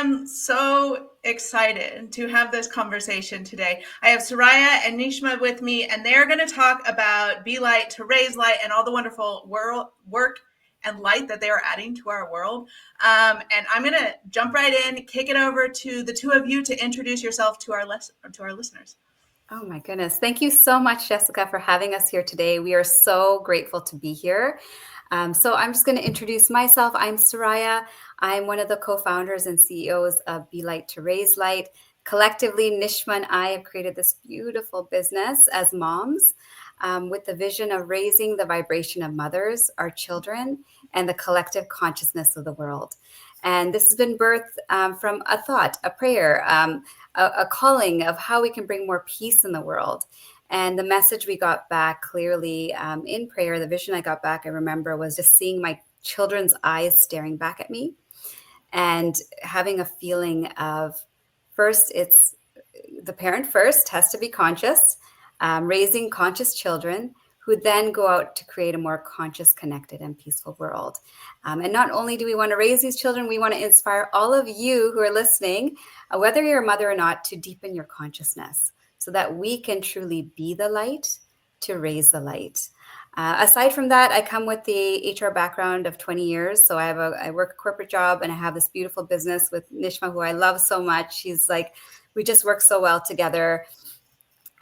am so excited to have this conversation today. I have Soraiya and Nishma with me, and they're going to talk about Be Light to Raise Light and all the wonderful work and light that they are adding to our world. And I'm going to jump right in, kick it over to the two of you to introduce yourself to our listeners. Oh my goodness. Thank you so much, Jessica, for having us here today. We are so grateful to be here. So I'm just going to introduce myself. I'm Soraiya. I'm one of the co-founders and CEOs of Be Light to Raise Light. Collectively, Nishma and I have created this beautiful business as moms with the vision of raising the vibration of mothers, our children, and the collective consciousness of the world. And this has been birthed from a thought, a prayer, a calling of how we can bring more peace in the world. And the message we got back clearly in prayer, the vision I got back, I remember, was just seeing my children's eyes staring back at me and having a feeling of, first, it's the parent first has to be conscious, raising conscious children who then go out to create a more conscious, connected, and peaceful world. And not only do we want to raise these children, we want to inspire all of you who are listening, whether you're a mother or not, to deepen your consciousness so that we can truly be the light to raise the light. Aside from that, I come with the HR background of 20 years. So I work a corporate job and I have this beautiful business with Nishma, who I love so much. She's like, we just work so well together.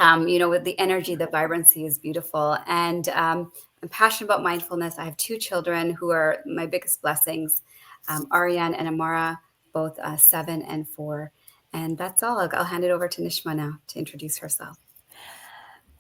With the energy, the vibrancy is beautiful. And I'm passionate about mindfulness. I have two children who are my biggest blessings, Ariane and Amara, both 7 and 4. And that's all. I'll hand it over to Nishma now to introduce herself.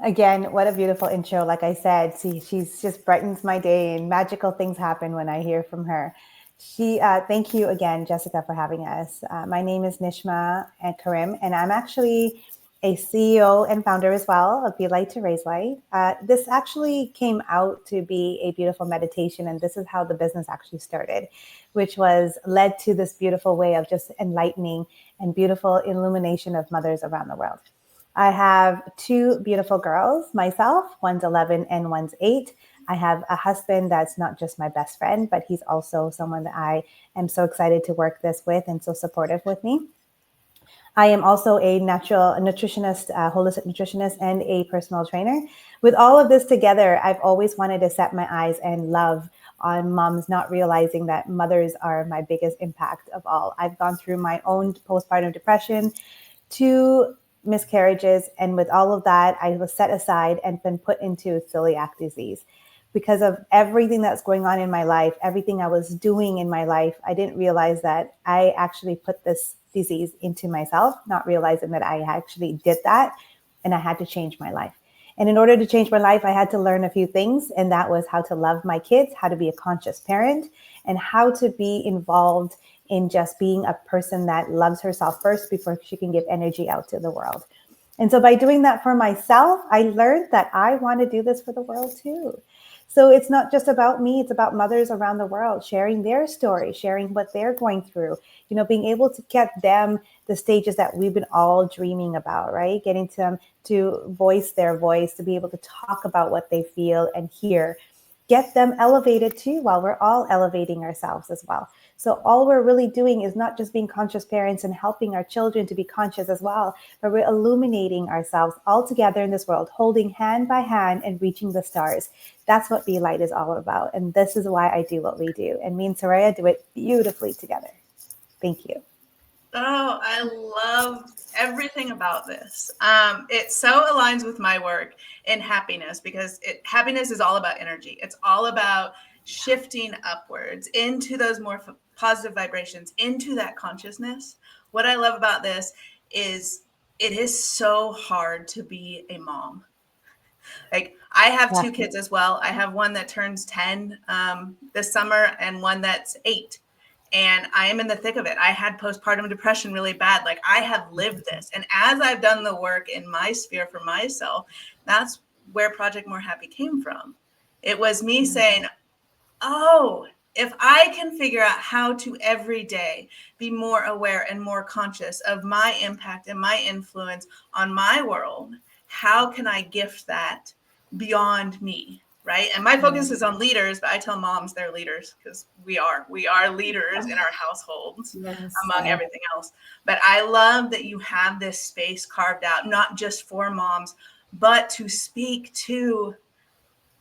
Again, what a beautiful intro. Like I said, she's just brightens my day and magical things happen when I hear from her. Thank you again, Jessica, for having us. My name is Nishma Karim, and I'm actually a CEO and founder as well of Be Light to Raise Light. This actually came out to be a beautiful meditation, and this is how the business actually started, which was led to this beautiful way of just enlightening and beautiful illumination of mothers around the world. I have two beautiful girls, myself, one's 11 and one's 8. I have a husband that's not just my best friend, but he's also someone that I am so excited to work this with and so supportive with me. I am also a natural nutritionist, holistic nutritionist, and a personal trainer. With all of this together, I've always wanted to set my eyes and love on moms, not realizing that mothers are my biggest impact of all. I've gone through my own postpartum depression, 2 miscarriages, and with all of that, I was set aside and been put into celiac disease. Because of everything that's going on in my life, everything I was doing in my life, I didn't realize that I actually put this disease into myself, not realizing that I actually did that, and I had to change my life. And in order to change my life, I had to learn a few things, and that was how to love my kids, how to be a conscious parent, and how to be involved in just being a person that loves herself first before she can give energy out to the world. And so by doing that for myself, I learned that I want to do this for the world too. So it's not just about me, it's about mothers around the world sharing their story, sharing what they're going through, being able to get them the stages that we've been all dreaming about, right? Getting them to voice their voice, to be able to talk about what they feel and hear. Get them elevated too, while we're all elevating ourselves as well. So all we're really doing is not just being conscious parents and helping our children to be conscious as well, but we're illuminating ourselves all together in this world, holding hand by hand and reaching the stars. That's what Be Light is all about. And this is why I do what we do. And me and Soraiya do it beautifully together. Thank you. Oh, I love everything about this. It so aligns with my work in happiness because happiness is all about energy. It's all about shifting upwards into those more positive vibrations, into that consciousness. What I love about this is it is so hard to be a mom. Like I have 2 kids as well. I have one that turns 10 this summer and one that's 8. And I am in the thick of it. I had postpartum depression really bad. Like I have lived this. And as I've done the work in my sphere for myself, that's where Project More Happy came from. It was me saying, oh, if I can figure out how to every day be more aware and more conscious of my impact and my influence on my world, how can I gift that beyond me? right? And my focus is on leaders, but I tell moms they're leaders because we are leaders in our households, Yes. among everything else. But I love that you have this space carved out, not just for moms, but to speak to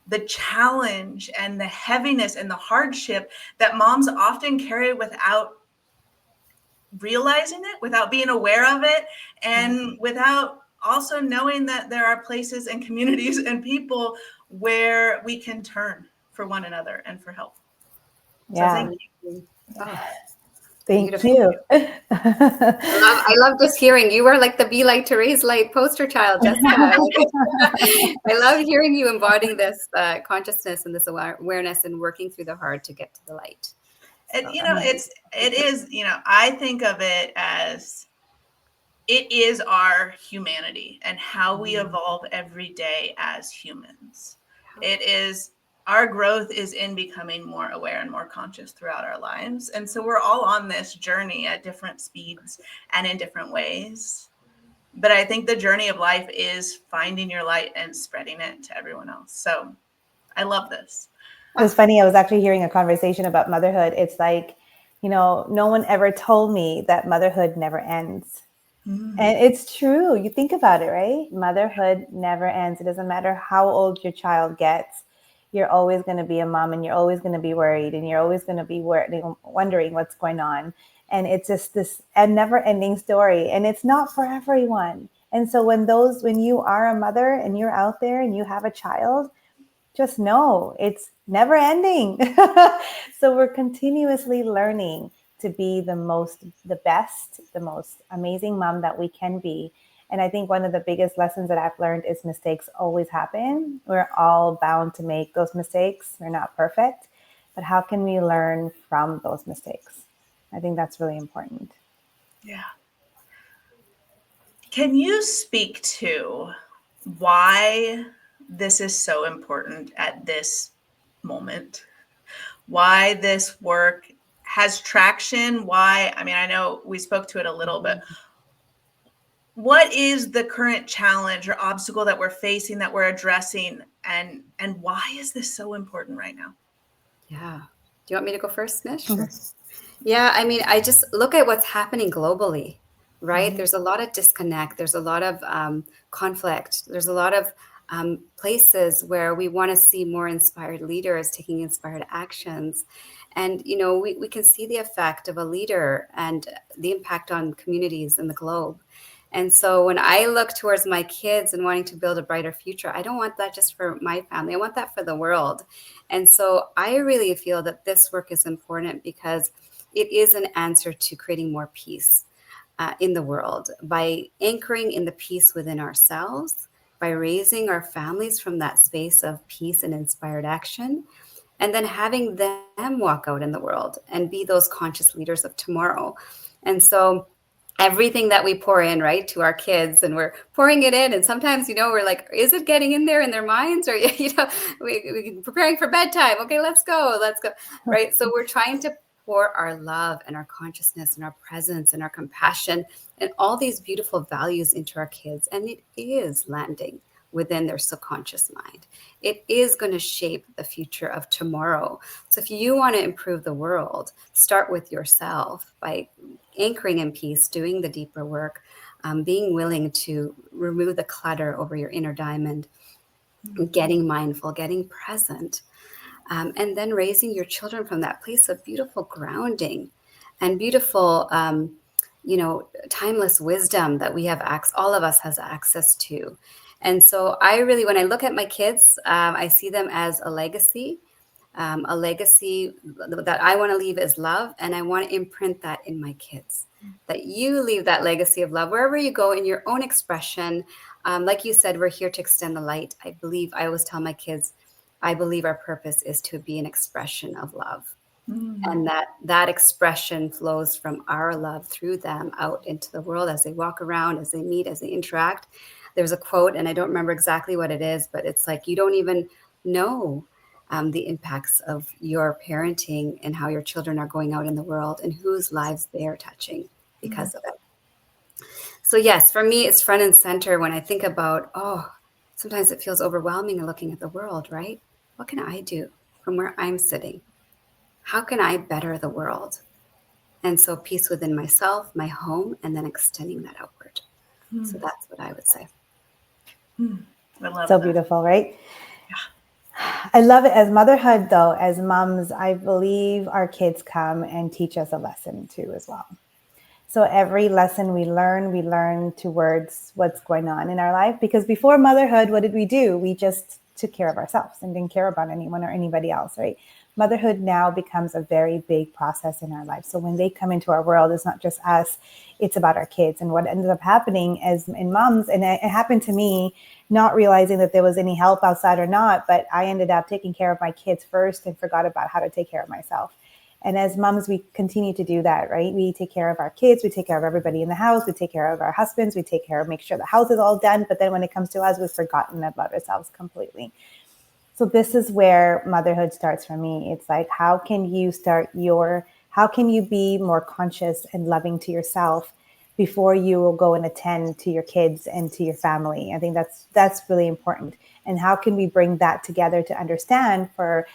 the challenge and the heaviness and the hardship that moms often carry without realizing it, without being aware of it, and without also knowing that there are places and communities and people where we can turn for one another and for help. So Yeah. thank you. Oh, Thank beautiful. you. I love just hearing you are like the Be Light to Raise Light poster child, Jessica. I love hearing you embodying this consciousness and this awareness and working through the hard to get to the light. And it is, I think of it as it is our humanity and how we evolve every day as humans. It is our growth is in becoming more aware and more conscious throughout our lives. And so we're all on this journey at different speeds and in different ways. But I think the journey of life is finding your light and spreading it to everyone else. So I love this. It was funny. I was actually hearing a conversation about motherhood. It's like, no one ever told me that motherhood never ends. And it's true. You think about it, right? Motherhood never ends. It doesn't matter how old your child gets. You're always going to be a mom, and you're always going to be worried, and you're always going to be wondering what's going on. And it's just this never ending story, and it's not for everyone. And so when you are a mother and you're out there and you have a child, just know it's never ending. So we're continuously learning to be the best, the most amazing mom that we can be. And I think one of the biggest lessons that I've learned is mistakes always happen. We're all bound to make those mistakes. We're not perfect, but how can we learn from those mistakes? I think that's really important. Yeah. Can you speak to why this is so important at this moment? Why this work has traction? Why? I mean, I know we spoke to it a little bit. What is the current challenge or obstacle that we're facing, that we're addressing, and why is this so important right now? Yeah. Do you want me to go first, Nish? Sure. Yeah, I mean, I just look at what's happening globally, right? There's a lot of disconnect. There's a lot of conflict. There's a lot of places where we want to see more inspired leaders taking inspired actions. And, we can see the effect of a leader and the impact on communities in the globe. And so when I look towards my kids and wanting to build a brighter future, I don't want that just for my family. I want that for the world. And so I really feel that this work is important because it is an answer to creating more peace in the world by anchoring in the peace within ourselves, by raising our families from that space of peace and inspired action, and then having them walk out in the world and be those conscious leaders of tomorrow. And so everything that we pour in, right, to our kids, and we're pouring it in, and sometimes, we're like, is it getting in there in their minds? Or, we're preparing for bedtime. Okay, let's go, right? So we're trying to pour our love and our consciousness and our presence and our compassion and all these beautiful values into our kids, and it is landing within their subconscious mind. It is going to shape the future of tomorrow. So if you want to improve the world, start with yourself by anchoring in peace, doing the deeper work, being willing to remove the clutter over your inner diamond, getting mindful, getting present, and then raising your children from that place of beautiful grounding and beautiful, timeless wisdom that we have all of us has access to. And so when I look at my kids, I see them as a legacy that I want to leave is love. And I want to imprint that in my kids, that you leave that legacy of love wherever you go in your own expression. Like you said, we're here to extend the light. I always tell my kids, I believe our purpose is to be an expression of love. And that expression flows from our love through them out into the world as they walk around, as they meet, as they interact. There's a quote, and I don't remember exactly what it is, but it's like, you don't even know the impacts of your parenting and how your children are going out in the world and whose lives they are touching because of it. So yes, for me, it's front and center when I think about, sometimes it feels overwhelming looking at the world, right? what can I do from where I'm sitting? How can I better the world? And so peace within myself, my home, and then extending that outward. So that's what I would say. I love So that. beautiful, right? Yeah. I love it. As motherhood, though, as moms, I believe our kids come and teach us a lesson too, as well. So every lesson we learn towards what's going on in our life. Because before motherhood, what did we do? We just took care of ourselves and didn't care about anyone or anybody else, right? Motherhood now becomes a very big process in our life. So when they come into our world, it's not just us, it's about our kids. And what ended up happening as in moms, and it happened to me, not realizing that there was any help outside or not, but I ended up taking care of my kids first and forgot about how to take care of myself. And as moms, we continue to do that, right? We take care of our kids, we take care of everybody in the house, we take care of our husbands, we take care of, make sure the house is all done. But then when it comes to us, we've forgotten about ourselves completely. So this is where motherhood starts for me. It's like, how can you be more conscious and loving to yourself before you will go and attend to your kids and to your family? I think that's really important. And how can we bring that together to understand for,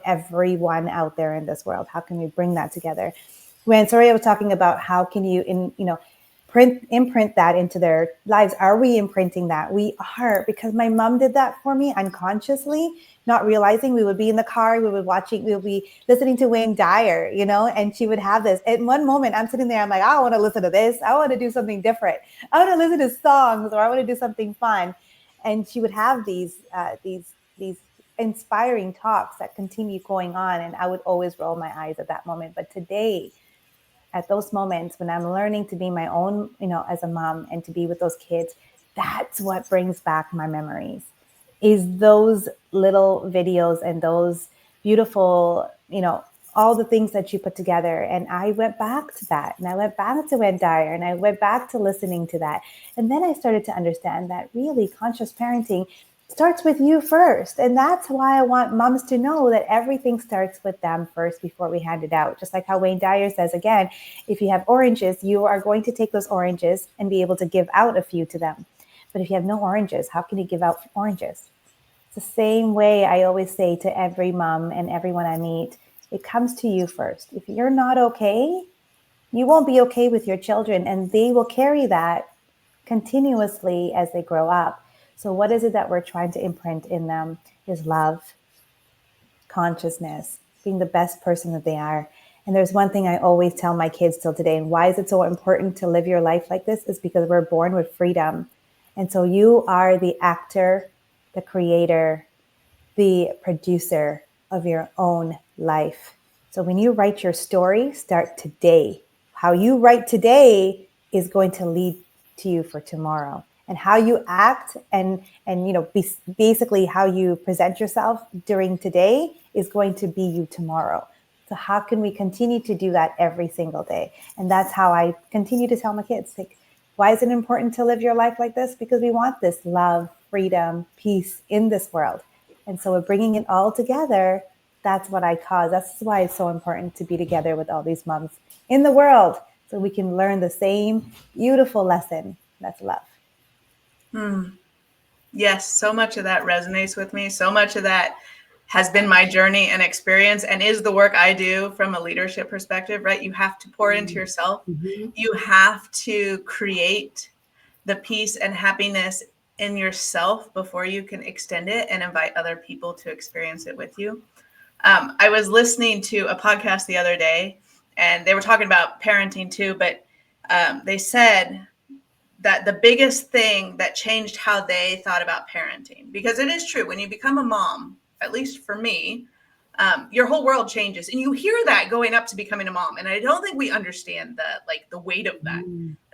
everyone out there in this world? How can we bring that together? When Soraya was talking about how can you imprint that into their lives, are we imprinting that? We are, because my mom did that for me unconsciously, not realizing. We would be in the car, we would be listening to Wayne Dyer, and she would have this. At one moment, I'm sitting there, I'm like, I want to listen to this. I want to do something different. I want to listen to songs, or I want to do something fun. And she would have these inspiring talks that continue going on, and I would always roll my eyes at that moment. But today, at those moments when I'm learning to be my own, as a mom, and to be with those kids, that's what brings back my memories, is those little videos and those beautiful, all the things that you put together. And I went back to that, and I went back to Wayne Dyer, and I went back to listening to that. And then I started to understand that really conscious parenting starts with you first. And that's why I want moms to know that everything starts with them first before we hand it out. Just like how Wayne Dyer says, again, if you have oranges, you are going to take those oranges and be able to give out a few to them. But if you have no oranges, how can you give out oranges? It's the same way I always say to every mom and everyone I meet, it comes to you first. If you're not okay, you won't be okay with your children, and they will carry that continuously as they grow up. So what is it that we're trying to imprint in them is love, consciousness, being the best person that they are. And there's one thing I always tell my kids till today, and why is it so important to live your life like this, is because we're born with freedom. And so you are the actor, the creator, the producer of your own life. So when you write your story, start today. How you write today is going to lead to you for tomorrow. And how you act and basically how you present yourself during today is going to be you tomorrow. So how can we continue to do that every single day? And that's how I continue to tell my kids, like, why is it important to live your life like this? Because we want this love, freedom, peace in this world. And so we're bringing it all together. That's what I cause. That's why it's so important to be together with all these moms in the world, so we can learn the same beautiful lesson. That's love. Yes, so much of that resonates with me. So much of that has been my journey and experience, and is the work I do from a leadership perspective, right? You have to pour into yourself. You have to create the peace and happiness in yourself before you can extend it and invite other people to experience it with you. I was listening to a podcast the other day, and they were talking about parenting too, but they said that the biggest thing that changed how they thought about parenting, because it is true, when you become a mom, at least for me, your whole world changes, and you hear that going up to becoming a mom. And I don't think we understand the weight of that.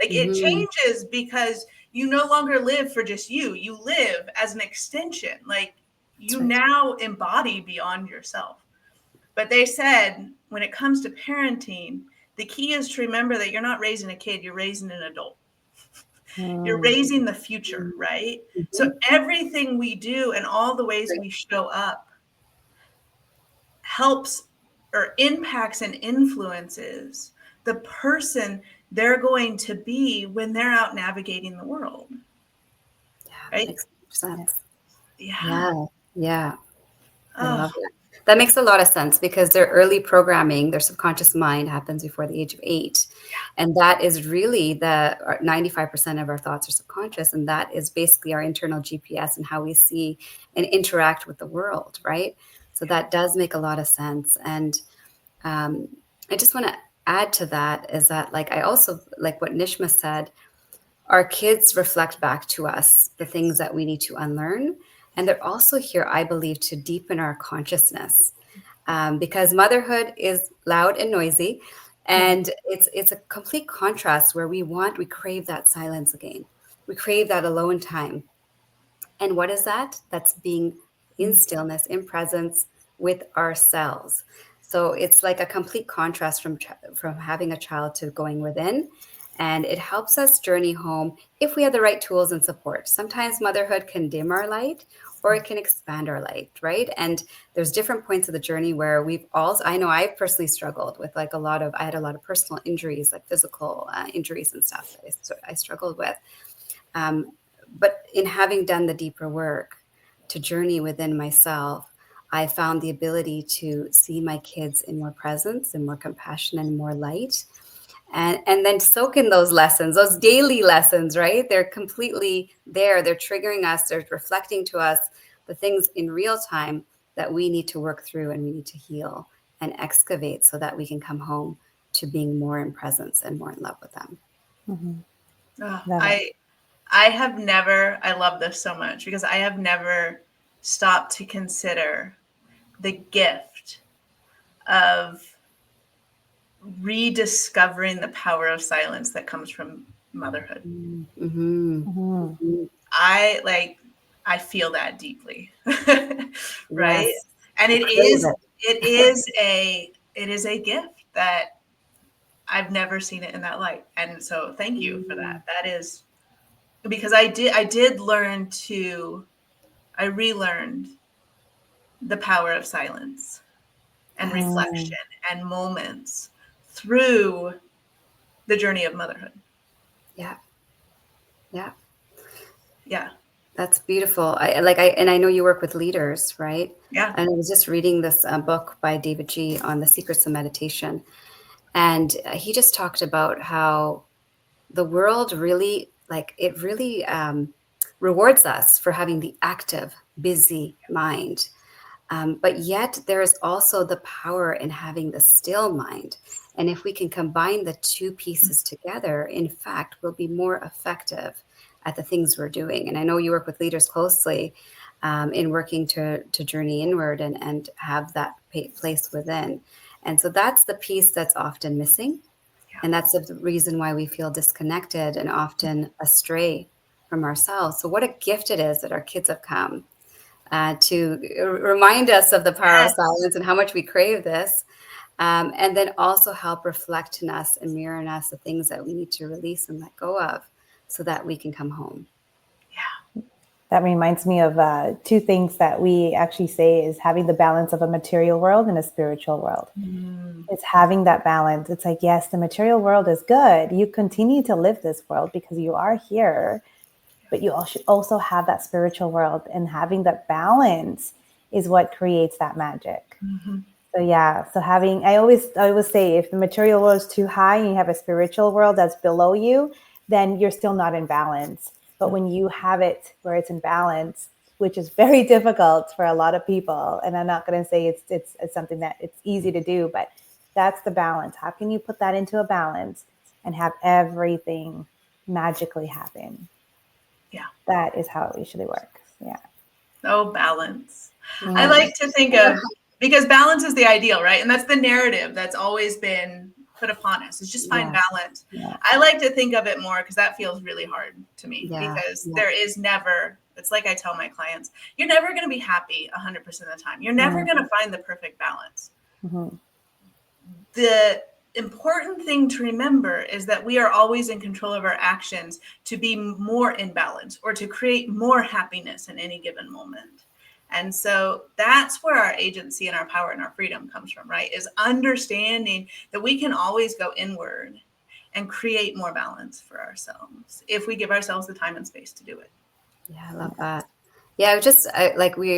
Like, it changes because you no longer live for just you. You live as an extension. Like, you now embody beyond yourself. But they said, when it comes to parenting, the key is to remember that you're not raising a kid, you're raising an adult. You're raising the future, right? So everything we do and all the ways we show up helps or impacts and influences the person they're going to be when they're out navigating the world. Yeah, Right? makes sense. Yeah. Yeah. I love that. That makes a lot of sense because their early programming, their subconscious mind happens before the age of 8. And that is really 95% of our thoughts are subconscious. And that is basically our internal GPS and how we see and interact with the world, right? So that does make a lot of sense. And I just want to add to that is that, like, I also like what Nishma said, our kids reflect back to us the things that we need to unlearn. And they're also here, I believe, to deepen our consciousness, because motherhood is loud and noisy. And it's a complete contrast where we crave that silence again. We crave that alone time. And what is that? That's being in stillness, in presence with ourselves. So it's like a complete contrast from having a child to going within. And it helps us journey home if we have the right tools and support. Sometimes motherhood can dim our light or it can expand our light, right? And there's different points of the journey where I know I've personally struggled with like I had a lot of personal injuries, like physical injuries and stuff that I struggled with. But in having done the deeper work to journey within myself, I found the ability to see my kids in more presence and more compassion and more light. And then soak in those lessons, those daily lessons, right? They're completely there. They're triggering us. They're reflecting to us the things in real time that we need to work through and we need to heal and excavate so that we can come home to being more in presence and more in love with them. I love this so much because I have never stopped to consider the gift of rediscovering the power of silence that comes from motherhood. I feel that deeply. Right. Yes. And it is a gift that I've never seen it in that light. And so thank you for that. That is because I relearned the power of silence and reflection and moments through the journey of motherhood. Yeah. That's beautiful. I know you work with leaders, right? Yeah. And I was just reading this book by David G. on the secrets of meditation. And he just talked about how the world really, rewards us for having the active, busy mind. But yet there is also the power in having the still mind. And if we can combine the two pieces together, in fact, we'll be more effective at the things we're doing. And I know you work with leaders closely in working to journey inward and have that place within. And so that's the piece that's often missing. Yeah. And that's the reason why we feel disconnected and often astray from ourselves. So what a gift it is that our kids have come to remind us of the power of silence and how much we crave this. And then also help reflect in us and mirror in us the things that we need to release and let go of so that we can come home. Yeah. That reminds me of two things that we actually say is having the balance of a material world and a spiritual world. It's having that balance. It's like, yes, the material world is good. You continue to live this world because you are here, but you also have that spiritual world, and having that balance is what creates that magic. So yeah, I always say if the material world is too high and you have a spiritual world that's below you, then you're still not in balance. But when you have it where it's in balance, which is very difficult for a lot of people, and I'm not going to say it's something that it's easy to do, but that's the balance. How can you put that into a balance and have everything magically happen? Yeah. That is how it usually works. Yeah. Oh, balance. I like to think of, because balance is the ideal, right? And that's the narrative that's always been put upon us, is just find balance. Yeah. I like to think of it more because that feels really hard to me, because there is never, it's like I tell my clients, you're never going to be happy 100% of the time. You're never going to find the perfect balance. The important thing to remember is that we are always in control of our actions to be more in balance or to create more happiness in any given moment. And so that's where our agency and our power and our freedom comes from, right? Is understanding that we can always go inward and create more balance for ourselves if we give ourselves the time and space to do it. Yeah, I love that. Yeah,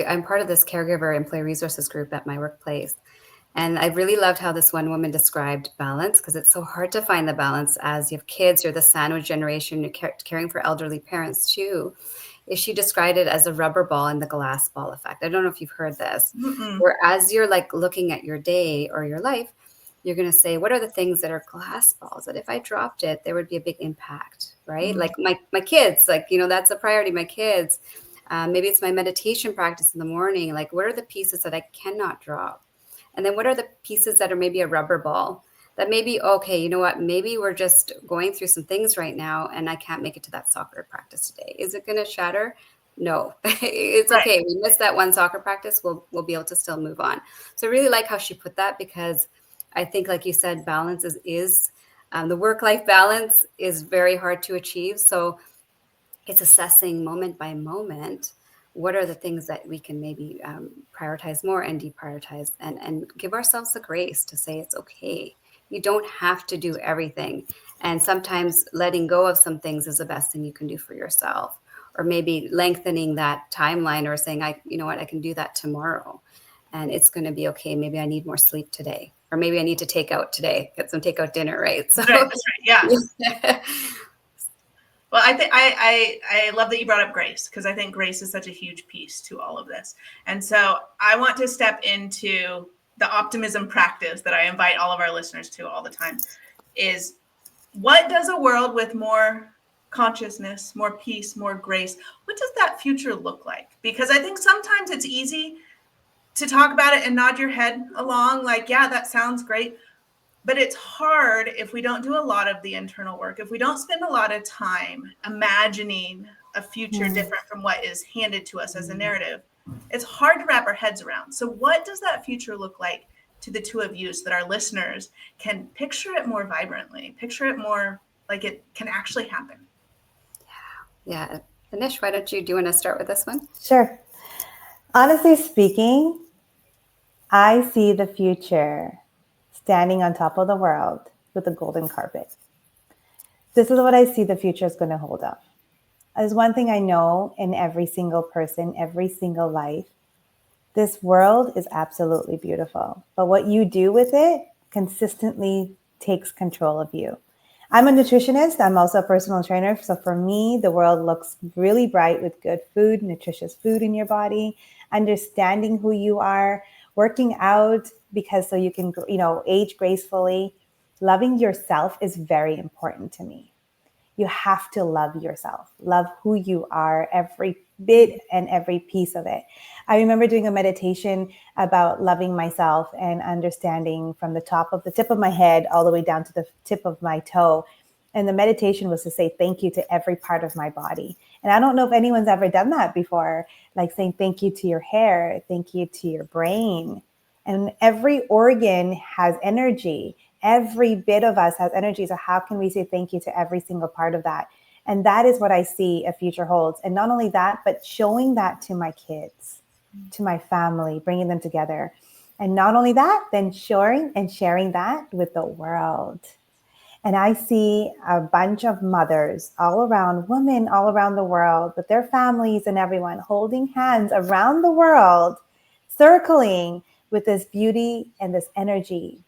I'm part of this caregiver employee resources group at my workplace. And I really loved how this one woman described balance, because it's so hard to find the balance as you have kids, you're the sandwich generation, you're caring for elderly parents too. Is she described it as a rubber ball and the glass ball effect. I don't know if you've heard this, Mm-mm. where as you're like looking at your day or your life, you're going to say, what are the things that are glass balls that if I dropped it, there would be a big impact, right? Mm. Like my kids, like, that's a priority, my kids. Maybe it's my meditation practice in the morning. Like, what are the pieces that I cannot drop? And then what are the pieces that are maybe a rubber ball that maybe, okay, you know what, maybe we're just going through some things right now and I can't make it to that soccer practice today. Is it going to shatter? No, it's Right. okay. We missed that one soccer practice. We'll be able to still move on. So I really like how she put that, because I think, like you said, balance is the work-life balance is very hard to achieve. So it's assessing moment by moment, what are the things that we can maybe prioritize more and deprioritize, and give ourselves the grace to say it's okay. You don't have to do everything. And sometimes letting go of some things is the best thing you can do for yourself. Or maybe lengthening that timeline, or saying, you know what, I can do that tomorrow. And it's going to be okay. Maybe I need more sleep today. Or maybe I need to take out today, get some takeout dinner, right? So, That's right. Yeah. Well, I think I love that you brought up grace, because I think grace is such a huge piece to all of this. And so I want to step into the optimism practice that I invite all of our listeners to all the time. Is, what does a world with more consciousness, more peace, more grace, what does that future look like? Because I think sometimes it's easy to talk about it and nod your head along, like, yeah, that sounds great. But it's hard if we don't do a lot of the internal work, if we don't spend a lot of time imagining a future different from what is handed to us as a narrative. It's hard to wrap our heads around. So what does that future look like to the two of you, so that our listeners can picture it more vibrantly, picture it more like it can actually happen? yeah. Anish, do you want to start with this one? Sure. Honestly speaking, I see the future standing on top of the world with a golden carpet. This is what I see the future is going to hold up. There's one thing I know in every single person, every single life. This world is absolutely beautiful, but what you do with it consistently takes control of you. I'm a nutritionist. I'm also a personal trainer. So for me, the world looks really bright with good food, nutritious food in your body, understanding who you are, working out because so you can, age gracefully. Loving yourself is very important to me. You have to love yourself, love who you are, every bit and every piece of it. I remember doing a meditation about loving myself and understanding from the tip of my head all the way down to the tip of my toe. And the meditation was to say thank you to every part of my body. And I don't know if anyone's ever done that before, like saying thank you to your hair, thank you to your brain. And every organ has energy. Every bit of us has energy. So how can we say thank you to every single part of that? And that is what I see a future holds. And not only that, but showing that to my kids, to my family, bringing them together. And not only that, then sharing that with the world. And I see a bunch of mothers all around, women all around the world with their families and everyone holding hands around the world, circling with this beauty and this energy,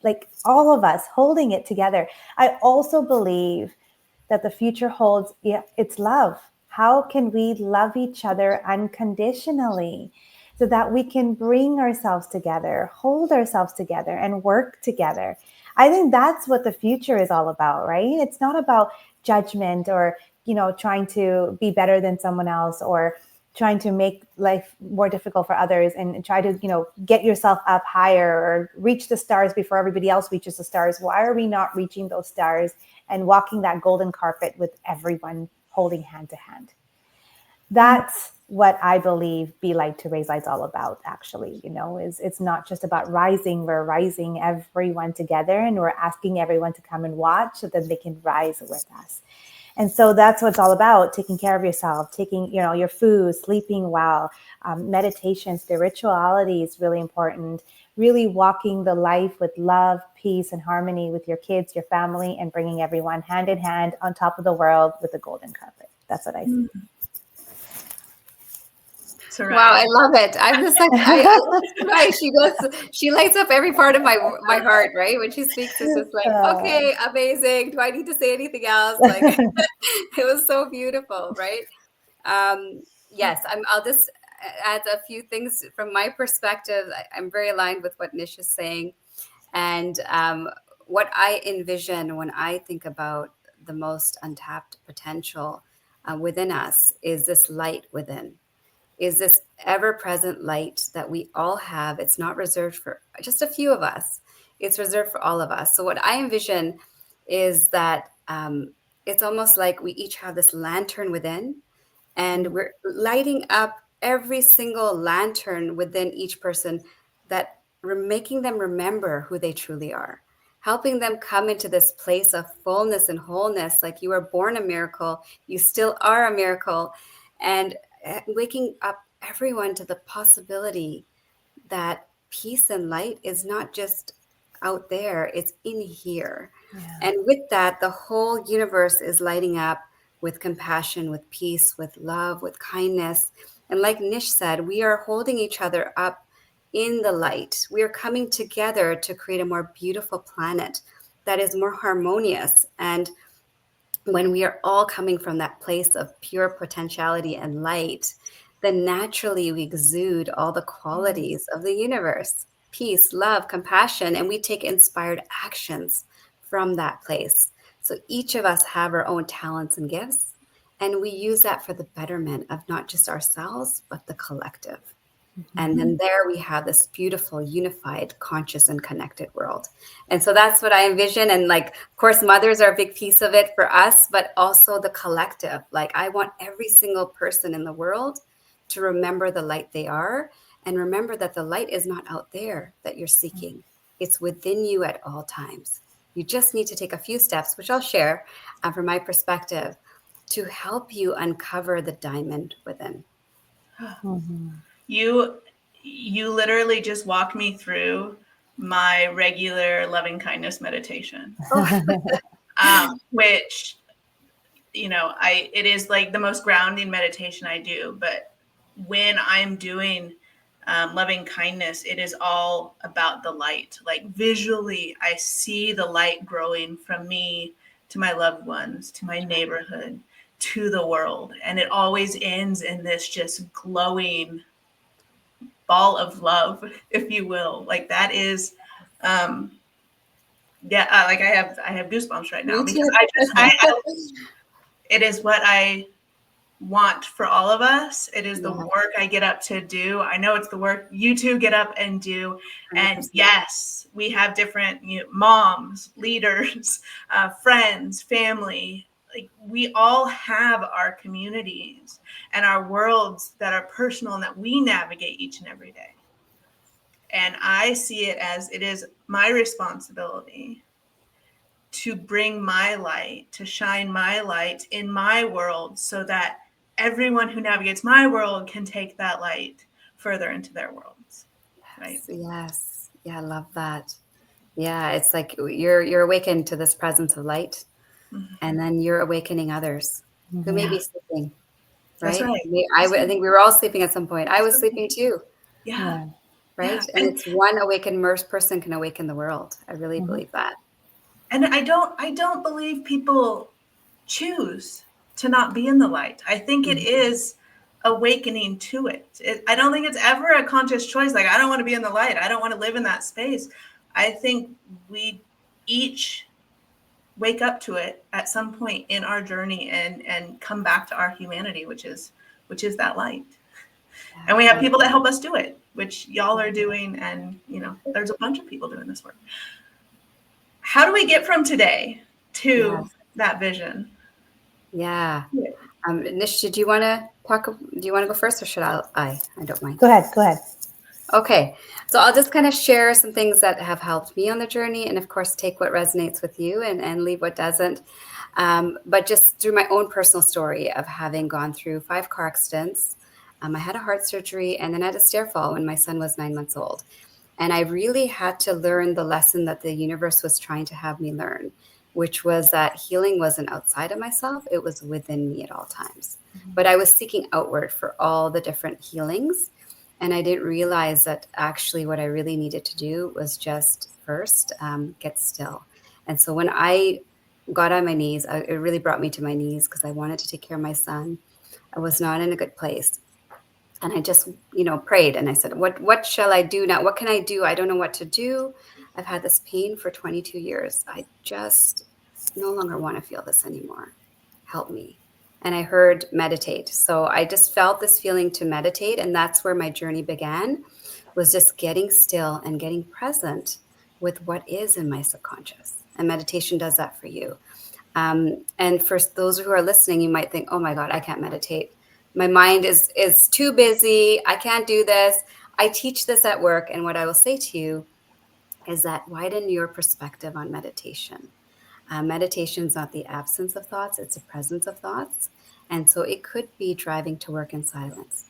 like all of us holding it together. I also believe that the future holds, it's love. How can we love each other unconditionally so that we can bring ourselves together, hold ourselves together, and work together? I think that's what the future is all about, right? It's not about judgment or, trying to be better than someone else or trying to make life more difficult for others and try to, get yourself up higher or reach the stars before everybody else reaches the stars. Why are we not reaching those stars and walking that golden carpet with everyone holding hand to hand? That's what I believe Be Light to Raise Light's all about, actually, is it's not just about rising. We're rising everyone together and we're asking everyone to come and watch so that they can rise with us. And so that's what it's all about, taking care of yourself, taking, your food, sleeping well, meditation, spirituality is really important, really walking the life with love, peace, and harmony with your kids, your family, and bringing everyone hand in hand on top of the world with a golden carpet. That's what I see. Soraya. Wow, I love it. I'm just like, right. She lights up every part of my heart, right? When she speaks, it's just like, okay, amazing. Do I need to say anything else? Like, it was so beautiful, right? Yes, I'll just add a few things from my perspective. I'm very aligned with what Nish is saying. And what I envision when I think about the most untapped potential within us is this light within, is this ever-present light that we all have. It's not reserved for just a few of us. It's reserved for all of us. So what I envision is that it's almost like we each have this lantern within, and we're lighting up every single lantern within each person, that we're making them remember who they truly are, helping them come into this place of fullness and wholeness. Like, you were born a miracle, you still are a miracle, and waking up everyone to the possibility that peace and light is not just out there, it's in here. Yeah. And with that, the whole universe is lighting up with compassion, with peace, with love, with kindness. And like Nish said, we are holding each other up in the light. We are coming together to create a more beautiful planet that is more harmonious. And when we are all coming from that place of pure potentiality and light, then naturally we exude all the qualities of the universe: peace, love, compassion, and we take inspired actions from that place. So each of us have our own talents and gifts, and we use that for the betterment of not just ourselves, but the collective. And then there we have this beautiful, unified, conscious, and connected world. And so that's what I envision. And like, of course, mothers are a big piece of it for us, but also the collective. Like, I want every single person in the world to remember the light they are, and remember that the light is not out there that you're seeking. It's within you at all times. You just need to take a few steps, which I'll share from my perspective, to help you uncover the diamond within. You literally just walked me through my regular loving kindness meditation, which, it is like the most grounding meditation I do. But when I'm doing loving kindness, it is all about the light. Like, visually, I see the light growing from me to my loved ones, to my neighborhood, to the world. And it always ends in this just glowing ball of love, if you will. Like, that is, like, I have goosebumps right now, because it is what I want for all of us. It is the work I get up to do. I know it's the work you two get up and do. And 100%. yes, we have different moms, leaders, friends, family. Like, we all have our communities and our worlds that are personal and that we navigate each and every day. And I see it as, it is my responsibility to bring my light, to shine my light in my world, so that everyone who navigates my world can take that light further into their worlds. Right? Yes. Yeah, I love that. Yeah, it's like you're awakened to this presence of light, and then you're awakening others who may be sleeping. That's Right? right. I think we were all sleeping at some point. I was sleeping too. Yeah. Right? Yeah. And it's one awakened person can awaken the world. I really believe that. And I don't believe people choose to not be in the light. I think it is awakening to it. I don't think it's ever a conscious choice. Like, I don't want to be in the light, I don't want to live in that space. I think we each wake up to it at some point in our journey, and come back to our humanity, which is that light. And we have people that help us do it, which y'all are doing. And there's a bunch of people doing this work. How do we get from today to that vision? Yeah. Nish, do you want to talk? Do you want to go first, or should I? I don't mind. Go ahead. Okay. So I'll just kind of share some things that have helped me on the journey, and of course, take what resonates with you and leave what doesn't. But just through my own personal story of having gone through 5 car accidents, I had a heart surgery, and then I had a stair fall when my son was 9 months old. And I really had to learn the lesson that the universe was trying to have me learn. which was that healing wasn't outside of myself, it was within me at all times. But I was seeking outward for all the different healings. And I didn't realize that actually what I really needed to do was just first get still. And so when I got on my knees, it really brought me to my knees because I wanted to take care of my son. I was not in a good place. And I just, prayed and I said, what shall I do now? What can I do? I don't know what to do. I've had this pain for 22 years. I just no longer want to feel this anymore. Help me. And I heard meditate. So I just felt this feeling to meditate. And that's where my journey began, was just getting still and getting present with what is in my subconscious. And meditation does that for you. And for those who are listening, you might think, oh my God, I can't meditate. My mind is too busy. I can't do this. I teach this at work. And what I will say to you is that widen your perspective on meditation. Meditation is not the absence of thoughts, it's the presence of thoughts. And so it could be driving to work in silence.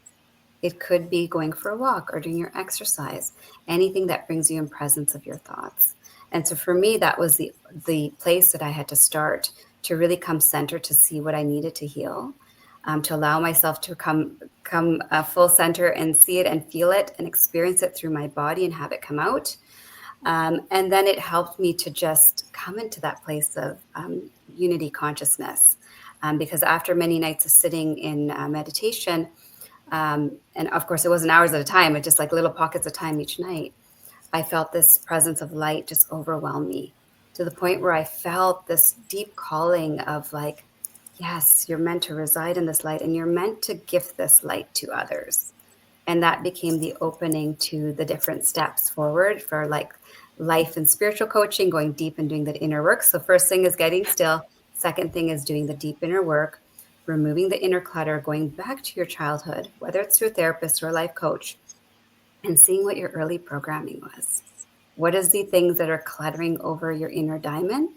It could be going for a walk or doing your exercise, anything that brings you in presence of your thoughts. And so for me, that was the place that I had to start to really come center, to see what I needed to heal, to allow myself to come full center and see it and feel it and experience it through my body and have it come out. And then it helped me to just come into that place of unity consciousness. Because after many nights of sitting in meditation, and of course it wasn't hours at a time, it just like little pockets of time each night, I felt this presence of light just overwhelm me, to the point where I felt this deep calling of like, yes, you're meant to reside in this light and you're meant to gift this light to others. And that became the opening to the different steps forward for like life and spiritual coaching, going deep and doing the inner work. So first thing is getting still. Second thing is doing the deep inner work, removing the inner clutter, going back to your childhood, whether it's through a therapist or a life coach, and seeing what your early programming was. What is the things that are cluttering over your inner diamond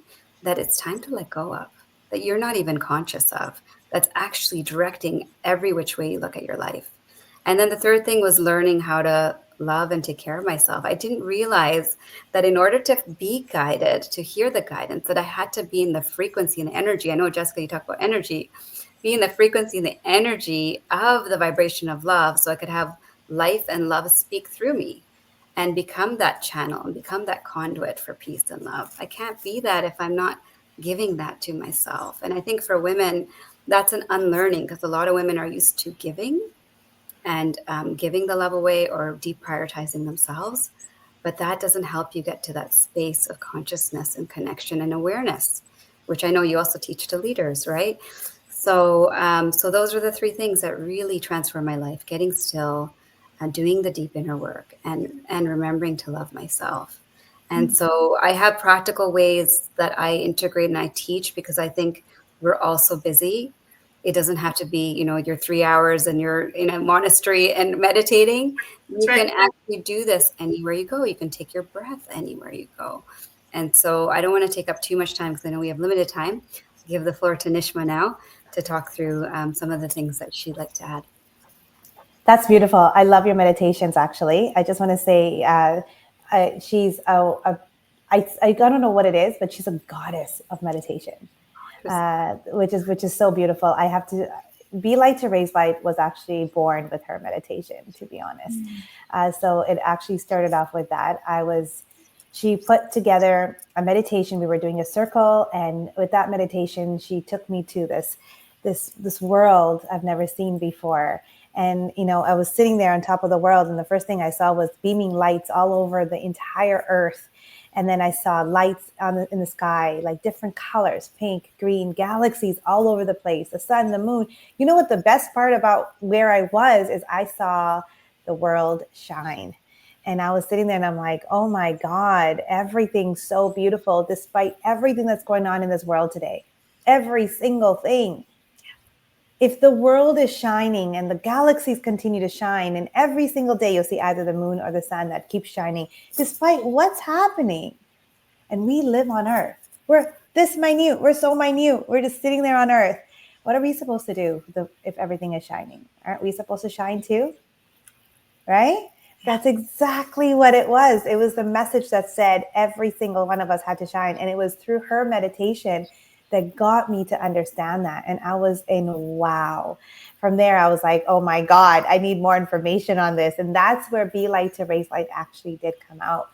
that it's time to let go of, that you're not even conscious of, that's actually directing every which way you look at your life. And then the third thing was learning how to love and take care of myself. I didn't realize that in order to be guided, to hear the guidance, that I had to be in the frequency and the energy. I know, Jessica, you talk about energy, be in the frequency and the energy of the vibration of love, so I could have life and love speak through me and become that channel and become that conduit for peace and love. I can't be that if I'm not giving that to myself. And I think for women, that's an unlearning, because a lot of women are used to giving and giving the love away or deprioritizing themselves. But that doesn't help you get to that space of consciousness and connection and awareness, which I know you also teach to leaders, right? So those are the three things that really transform my life: getting still, doing the deep inner work, and remembering to love myself. And so I have practical ways that I integrate and I teach, because I think we're all so busy. It doesn't have to be, your 3 hours and you're in a monastery and meditating. You can actually do this anywhere you go. You can take your breath anywhere you go. And so I don't want to take up too much time, because I know we have limited time. I'll give the floor to Nishma now to talk through some of the things that she'd like to add. That's beautiful. I love your meditations, actually. I just want to say she's I don't know what it is, but she's a goddess of meditation, which is so beautiful. I have to Be Light to Raise Light was actually born with her meditation, to be honest. So it actually started off with that. She put together a meditation. We were doing a circle, and with that meditation, she took me to this world I've never seen before. And, I was sitting there on top of the world, and the first thing I saw was beaming lights all over the entire earth. And then I saw lights in the sky, like different colors, pink, green, galaxies all over the place, the sun, the moon. You know what the best part about where I was is I saw the world shine. And I was sitting there and I'm like, oh my God, everything's so beautiful, despite everything that's going on in this world today. Every single thing. If the world is shining and the galaxies continue to shine, and every single day you'll see either the moon or the sun that keeps shining, despite what's happening, and we live on Earth. We're this minute. We're so minute. We're just sitting there on Earth. What are we supposed to do if everything is shining? Aren't we supposed to shine too? Right? That's exactly what it was. It was the message that said every single one of us had to shine. And it was through her meditation that got me to understand that. And I was in wow. From there, I was like, oh my God, I need more information on this. And that's where Be Light to Raise Light actually did come out.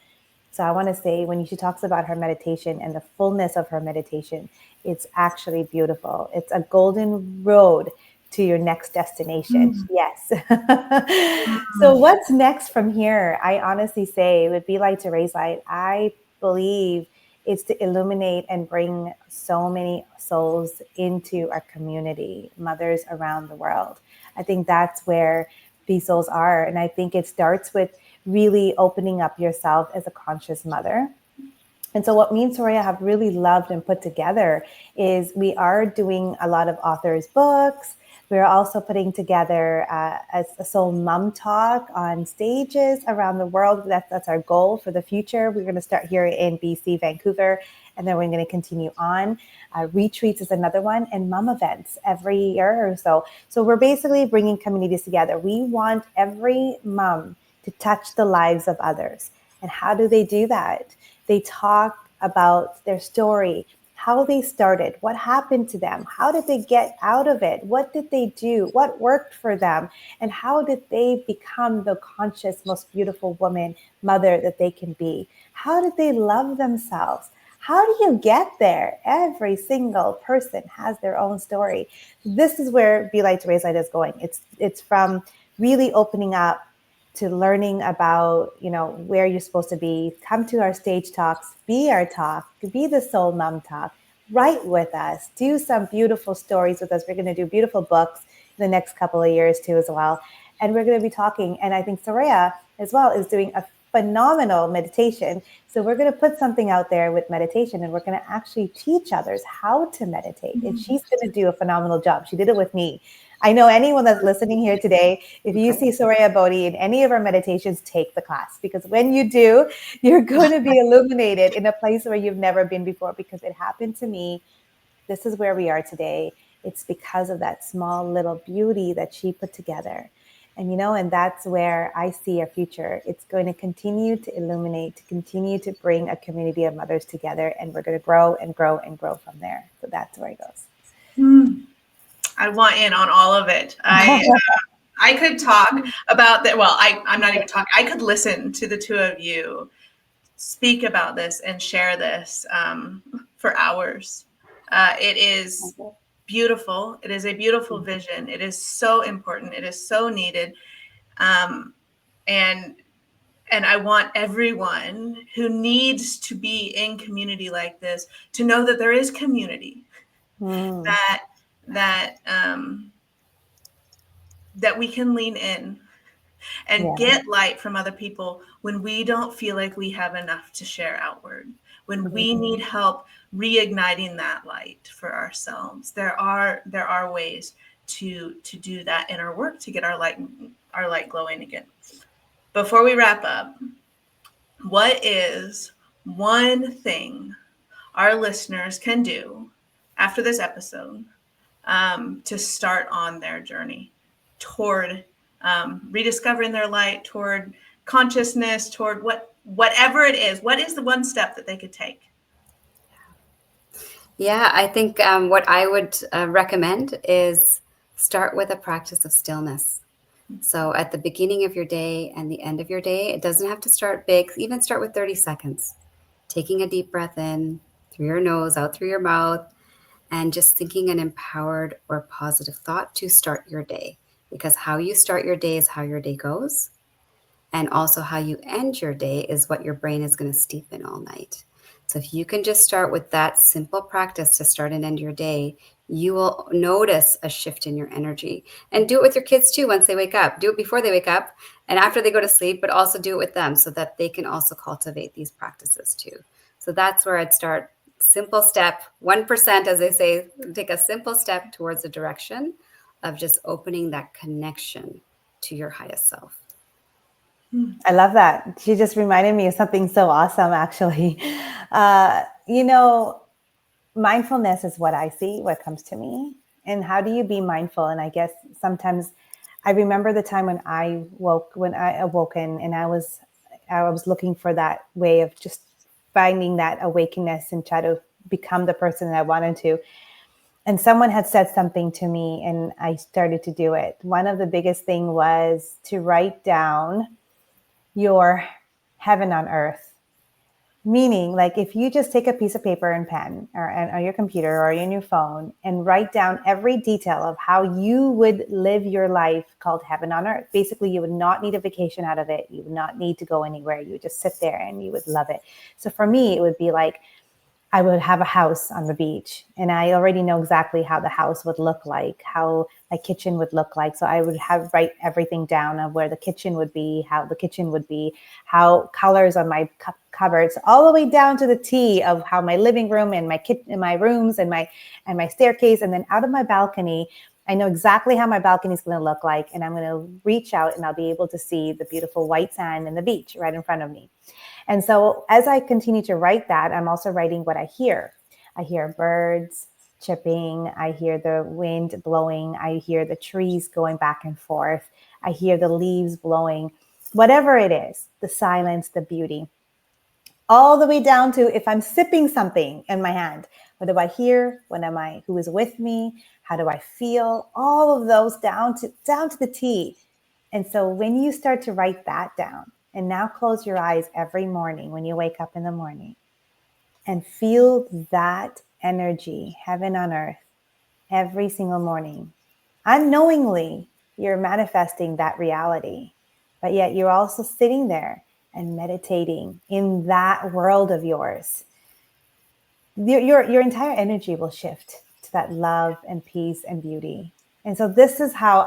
So I want to say, when she talks about her meditation and the fullness of her meditation, it's actually beautiful. It's a golden road to your next destination. Yes. So what's next from here? I honestly say it would Be Light to Raise Light. I believe it's to illuminate and bring so many souls into our community, mothers around the world. I think that's where these souls are. And I think it starts with really opening up yourself as a conscious mother. And so what me and Soraiya have really loved and put together is we are doing a lot of authors' books. We're also putting together a soul mom talk on stages around the world. That's our goal for the future. We're going to start here in BC, Vancouver, and then we're going to continue on. Retreats is another one, and mom events every year or so. So we're basically bringing communities together. We want every mom to touch the lives of others. And how do they do that? They talk about their story, how they started, what happened to them, how did they get out of it, what did they do, what worked for them, and how did they become the conscious, most beautiful woman, mother that they can be? How did they love themselves? How do you get there? Every single person has their own story. This is where Be Light to Raise Light is going. It's from really opening up to learning about, where you're supposed to be. Come to our stage talks, be our talk, be the soul mom talk, write with us, do some beautiful stories with us. We're going to do beautiful books in the next couple of years too as well. And we're going to be talking. And I think Soraiya as well is doing a phenomenal meditation. So we're going to put something out there with meditation, and we're going to actually teach others how to meditate. And she's going to do a phenomenal job. She did it with me. I know anyone that's listening here today, if you see Soraiya Bodhi in any of our meditations, take the class, because when you do, you're going to be illuminated in a place where you've never been before, because it happened to me. This is where we are today. It's because of that small little beauty that she put together. And that's where I see our future. It's going to continue to illuminate, to continue to bring a community of mothers together, and we're going to grow and grow and grow from there. So that's where it goes. I want in on all of it. I could talk about that. Well, I'm not even talking. I could listen to the two of you speak about this and share this for hours. It is beautiful. It is a beautiful vision. It is so important. It is so needed. And I want everyone who needs to be in community like this to know that there is community, that we can lean in and get light from other people when we don't feel like we have enough to share outward, when we need help reigniting that light for ourselves. There are ways to do that in our work, to get our light glowing again. Before we wrap up, what is one thing our listeners can do after this episode to start on their journey toward rediscovering their light, toward consciousness, toward whatever it is? What is the one step that they could take? Yeah, I think what I would recommend is start with a practice of stillness. So at the beginning of your day and the end of your day, it doesn't have to start big. Even start with 30 seconds. Taking a deep breath in through your nose, out through your mouth, and just thinking an empowered or positive thought to start your day. Because how you start your day is how your day goes. And also how you end your day is what your brain is going to steep in all night. So if you can just start with that simple practice to start and end your day, you will notice a shift in your energy. And do it with your kids too once they wake up. Do it before they wake up and after they go to sleep, but also do it with them so that they can also cultivate these practices too. So that's where I'd start. Simple step, 1%, as they say, take a simple step towards the direction of just opening that connection to your highest self. I love that. She just reminded me of something so awesome, actually. Mindfulness is what I see, what comes to me. And how do you be mindful? And I guess sometimes I remember the time when I awoken, and I was looking for that way of just finding that awakeness and try to become the person that I wanted to. And someone had said something to me, and I started to do it. One of the biggest thing was to write down your heaven on earth. Meaning, like, if you just take a piece of paper and pen, or your computer or in your phone, and write down every detail of how you would live your life called heaven on earth. Basically, you would not need a vacation out of it. You would not need to go anywhere. You would just sit there and you would love it. So for me, it would be like, I would have a house on the beach, and I already know exactly how the house would look like, how my kitchen would look like. So I would write everything down of where the kitchen would be, how the kitchen would be, how colors on my cupboards, all the way down to the T of how my living room and my kitchen and my rooms and my staircase. And then out of my balcony, I know exactly how my balcony is going to look like. And I'm going to reach out and I'll be able to see the beautiful white sand and the beach right in front of me. And so as I continue to write that, I'm also writing what I hear. I hear birds chirping. I hear the wind blowing. I hear the trees going back and forth. I hear the leaves blowing, whatever it is, the silence, the beauty, all the way down to if I'm sipping something in my hand. What do I hear? Who is with me? How do I feel? All of those down to the T. And so when you start to write that down, and now close your eyes every morning when you wake up in the morning and feel that energy, heaven on earth, every single morning. Unknowingly, you're manifesting that reality, but yet you're also sitting there and meditating in that world of yours. Your entire energy will shift to that love and peace and beauty. And so this is how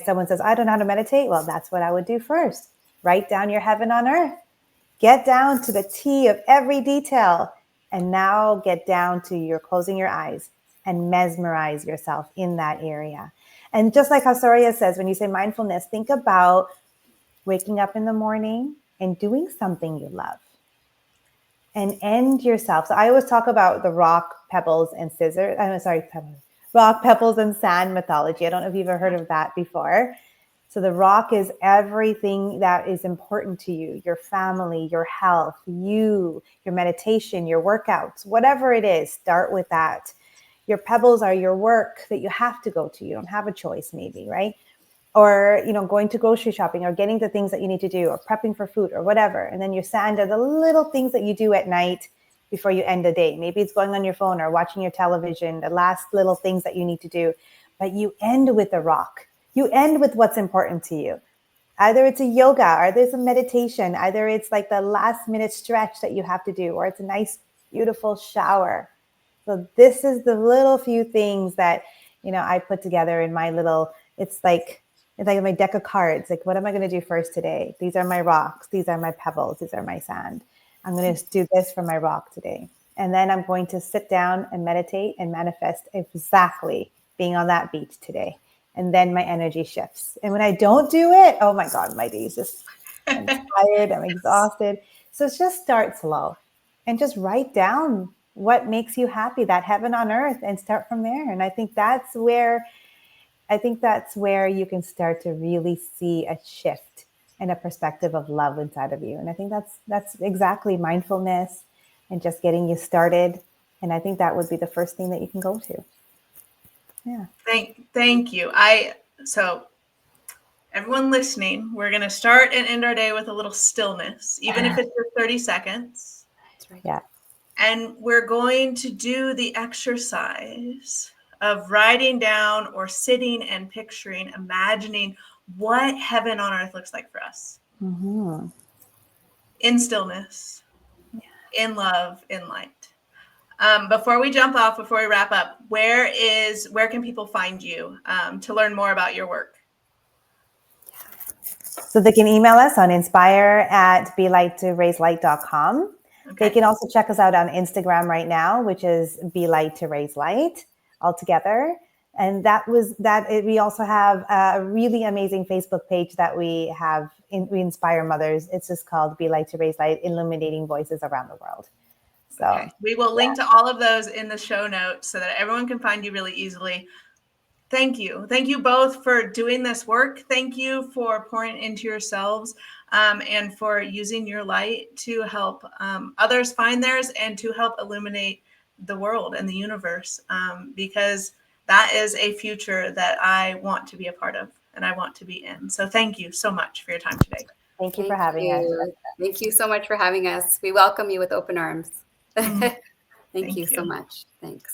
someone says, I don't know how to meditate. Well, that's what I would do first. Write down your heaven on earth. Get down to the T of every detail. And now get down to your closing your eyes and mesmerize yourself in that area. And just like how Soraiya says, when you say mindfulness, think about waking up in the morning and doing something you love. And end yourself. So I always talk about the rock, pebbles, and scissors. Rock, pebbles, and sand mythology. I don't know if you've ever heard of that before. So the rock is everything that is important to you, your family, your health, your meditation, your workouts, whatever it is, start with that. Your pebbles are your work that you have to go to. You don't have a choice, maybe, right? Or, going to grocery shopping or getting the things that you need to do or prepping for food or whatever. And then your sand are the little things that you do at night before you end the day. Maybe it's going on your phone or watching your television, the last little things that you need to do. But you end with the rock. You end with what's important to you. Either it's a yoga or there's a meditation. Either it's like the last minute stretch that you have to do, or it's a nice, beautiful shower. So this is the little few things that, I put together in my little, it's like my deck of cards. Like, what am I going to do first today? These are my rocks. These are my pebbles. These are my sand. I'm going to do this for my rock today. And then I'm going to sit down and meditate and manifest exactly being on that beach today. And then my energy shifts. And when I don't do it, oh my God, my day is just, I'm tired, I'm exhausted. So just start slow and just write down what makes you happy, that heaven on earth, and start from there. And I think that's where you can start to really see a shift and a perspective of love inside of you. And I think that's exactly mindfulness and just getting you started. And I think that would be the first thing that you can go to. Yeah. Thank you. So everyone listening, we're going to start and end our day with a little stillness, even if it's for 30 seconds. That's right. Yeah. And we're going to do the exercise of writing down or sitting and picturing, imagining what heaven on earth looks like for us. Mm-hmm. In stillness, in love, in light. Before we jump off, before we wrap up, where can people find you to learn more about your work? So they can email us on inspire@belighttoraiselight.com. Okay. They can also check us out on Instagram right now, which is Be Light to Raise Light altogether. And we also have a really amazing Facebook page that we have. We inspire mothers. It's just called Be Light to Raise Light, Illuminating Voices Around the World. So okay. We will link to all of those in the show notes so that everyone can find you really easily. Thank you. Thank you both for doing this work. Thank you for pouring into yourselves and for using your light to help others find theirs and to help illuminate the world and the universe, because that is a future that I want to be a part of and I want to be in. So thank you so much for your time today. Thank you for having us. Thank you so much for having us. We welcome you with open arms. Thank you so much. Thanks.